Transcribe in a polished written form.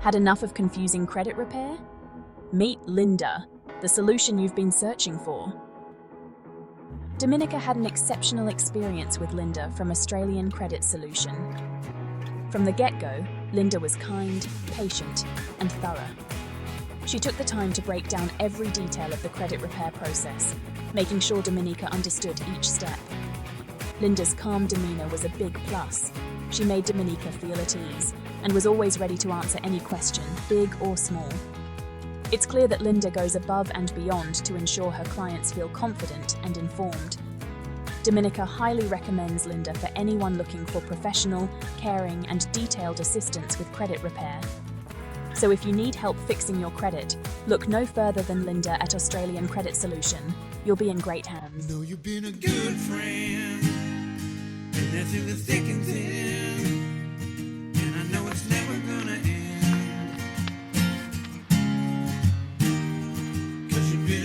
Had enough of confusing credit repair? Meet Linda, the solution you've been searching for. Dominica had an exceptional experience with Linda from Australian Credit Solution. From the get-go, Linda was kind, patient, and thorough. She took the time to break down every detail of the credit repair process, making sure Dominica understood each step. Linda's calm demeanor was a big plus. She made Dominica feel at ease and was always ready to answer any question, big or small. It's clear that Linda goes above and beyond to ensure her clients feel confident and informed. Dominica highly recommends Linda for anyone looking for professional, caring, and detailed assistance with credit repair. So if you need help fixing your credit, look no further than Linda at Australian Credit Solution. You'll be in great hands. Know you've been a good friend, and that's in the thick and thin.